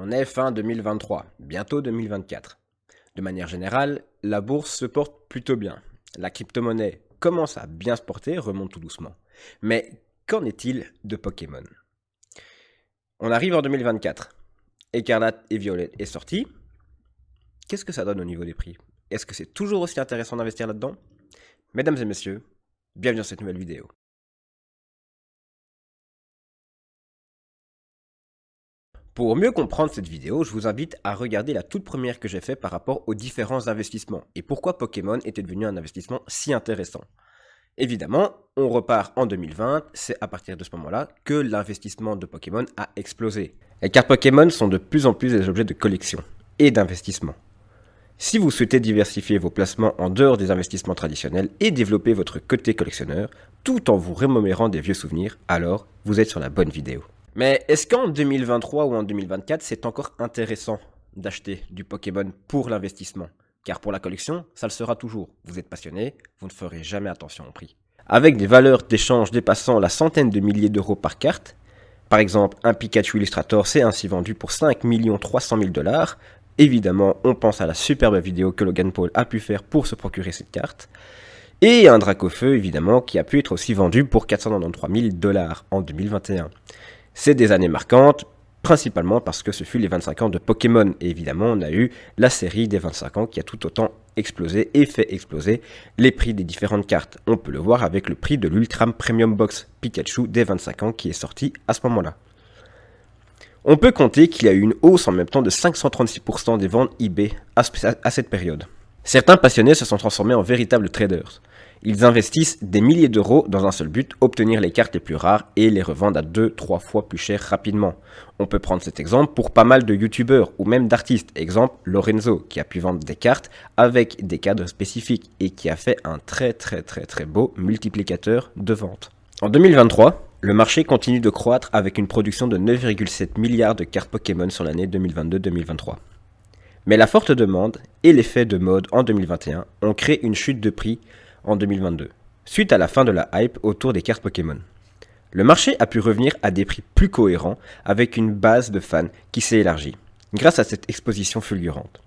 On est fin 2023, bientôt 2024. De manière générale, la bourse se porte plutôt bien. La crypto-monnaie commence à bien se porter, remonte tout doucement. Mais qu'en est-il de Pokémon? On arrive en 2024. Écarlate et Violet est sorti. Qu'est-ce que ça donne au niveau des prix? Est-ce que c'est toujours aussi intéressant d'investir là-dedans? Mesdames et messieurs, bienvenue dans cette nouvelle vidéo. Pour mieux comprendre cette vidéo, je vous invite à regarder la toute première que j'ai faite par rapport aux différents investissements et pourquoi Pokémon était devenu un investissement si intéressant. Évidemment, on repart en 2020, c'est à partir de ce moment-là que l'investissement de Pokémon a explosé. Les cartes Pokémon sont de plus en plus des objets de collection et d'investissement. Si vous souhaitez diversifier vos placements en dehors des investissements traditionnels et développer votre côté collectionneur, tout en vous remémorant des vieux souvenirs, alors vous êtes sur la bonne vidéo. Mais est-ce qu'en 2023 ou en 2024, c'est encore intéressant d'acheter du Pokémon pour l'investissement? Car pour la collection, ça le sera toujours. Vous êtes passionné, vous ne ferez jamais attention au prix. Avec des valeurs d'échange dépassant la centaine de milliers d'euros par carte, par exemple un Pikachu Illustrator s'est ainsi vendu pour 5 300 000 $. Évidemment, on pense à la superbe vidéo que Logan Paul a pu faire pour se procurer cette carte. Et un Dracofeu, évidemment, qui a pu être aussi vendu pour 493 000 $ en 2021. C'est des années marquantes, principalement parce que ce fut les 25 ans de Pokémon. Et évidemment, on a eu la série des 25 ans qui a tout autant explosé et fait exploser les prix des différentes cartes. On peut le voir avec le prix de l'Ultram Premium Box Pikachu des 25 ans qui est sorti à ce moment-là. On peut compter qu'il y a eu une hausse en même temps de 536% des ventes eBay à cette période. Certains passionnés se sont transformés en véritables traders. Ils investissent des milliers d'euros dans un seul but, obtenir les cartes les plus rares et les revendre à 2-3 fois plus cher rapidement. On peut prendre cet exemple pour pas mal de youtubeurs ou même d'artistes. Exemple Lorenzo qui a pu vendre des cartes avec des cadres spécifiques et qui a fait un très beau multiplicateur de vente. En 2023, le marché continue de croître avec une production de 9,7 milliards de cartes Pokémon sur l'année 2022-2023. Mais la forte demande et l'effet de mode en 2021 ont créé une chute de prix en 2022, suite à la fin de la hype autour des cartes Pokémon. Le marché a pu revenir à des prix plus cohérents avec une base de fans qui s'est élargie, grâce à cette exposition fulgurante.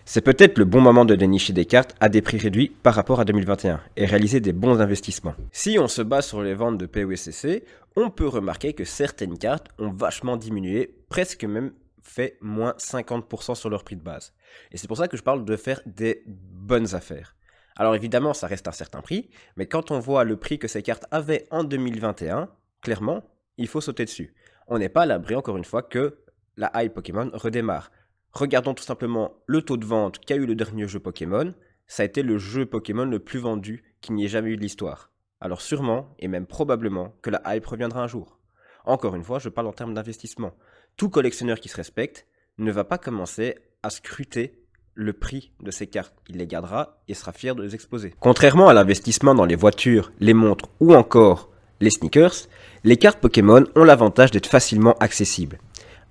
C'est peut-être le bon moment de dénicher des cartes à des prix réduits par rapport à 2021 et réaliser des bons investissements. Si on se base sur les ventes de PECC, on peut remarquer que certaines cartes ont vachement diminué, presque même fait moins 50% sur leur prix de base. Et c'est pour ça que je parle de faire des bonnes affaires. Alors évidemment, ça reste un certain prix, mais quand on voit le prix que ces cartes avaient en 2021, clairement, il faut sauter dessus. On n'est pas à l'abri, encore une fois, que la hype Pokémon redémarre. Regardons tout simplement le taux de vente qu'a eu le dernier jeu Pokémon. Ça a été le jeu Pokémon le plus vendu qu'il n'y ait jamais eu de l'histoire. Alors sûrement, et même probablement, que la hype reviendra un jour. Encore une fois, je parle en termes d'investissement. Tout collectionneur qui se respecte ne va pas commencer à scruter le prix de ces cartes. Il les gardera et sera fier de les exposer. Contrairement à l'investissement dans les voitures, les montres ou encore les sneakers, les cartes Pokémon ont l'avantage d'être facilement accessibles.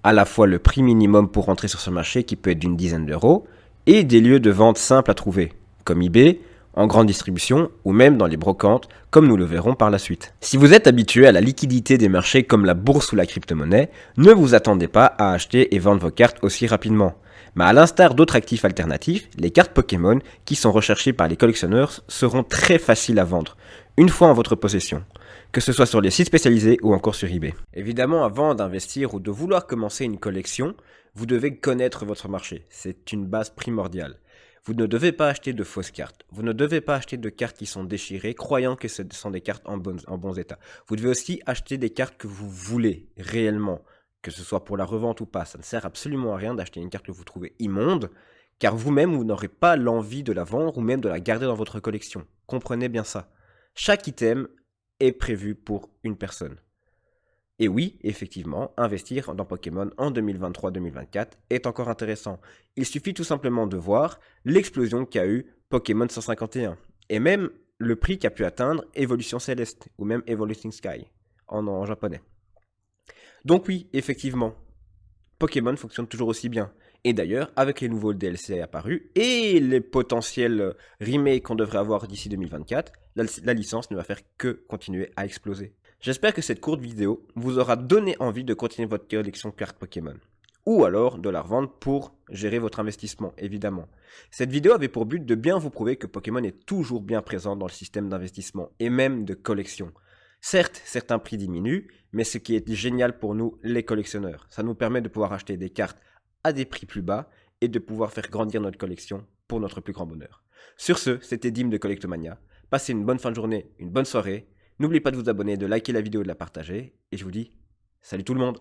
À la fois le prix minimum pour entrer sur ce marché qui peut être d'une dizaine d'euros et des lieux de vente simples à trouver, comme eBay, en grande distribution ou même dans les brocantes, comme nous le verrons par la suite. Si vous êtes habitué à la liquidité des marchés comme la bourse ou la crypto-monnaie, ne vous attendez pas à acheter et vendre vos cartes aussi rapidement. Mais à l'instar d'autres actifs alternatifs, les cartes Pokémon qui sont recherchées par les collectionneurs seront très faciles à vendre, une fois en votre possession, que ce soit sur les sites spécialisés ou encore sur eBay. Évidemment, avant d'investir ou de vouloir commencer une collection, vous devez connaître votre marché, c'est une base primordiale. Vous ne devez pas acheter de fausses cartes, vous ne devez pas acheter de cartes qui sont déchirées, croyant que ce sont des cartes en bon état. Vous devez aussi acheter des cartes que vous voulez réellement. Que ce soit pour la revente ou pas, ça ne sert absolument à rien d'acheter une carte que vous trouvez immonde, car vous-même, vous n'aurez pas l'envie de la vendre ou même de la garder dans votre collection. Comprenez bien ça. Chaque item est prévu pour une personne. Et oui, effectivement, investir dans Pokémon en 2023-2024 est encore intéressant. Il suffit tout simplement de voir l'explosion qu'a eu Pokémon 151, et même le prix qu'a pu atteindre Evolution Céleste, ou même Evolution Sky, en japonais. Donc oui, effectivement, Pokémon fonctionne toujours aussi bien. Et d'ailleurs, avec les nouveaux DLC apparus et les potentiels remakes qu'on devrait avoir d'ici 2024, la licence ne va faire que continuer à exploser. J'espère que cette courte vidéo vous aura donné envie de continuer votre collection de cartes Pokémon. ou alors de la revendre pour gérer votre investissement, évidemment. Cette vidéo avait pour but de bien vous prouver que Pokémon est toujours bien présent dans le système d'investissement et même de collection. Certes, certains prix diminuent, mais ce qui est génial pour nous, les collectionneurs, ça nous permet de pouvoir acheter des cartes à des prix plus bas et de pouvoir faire grandir notre collection pour notre plus grand bonheur. Sur ce, c'était Dim de Collectomania. Passez une bonne fin de journée, une bonne soirée. N'oubliez pas de vous abonner, de liker la vidéo et de la partager. Et je vous dis, salut tout le monde!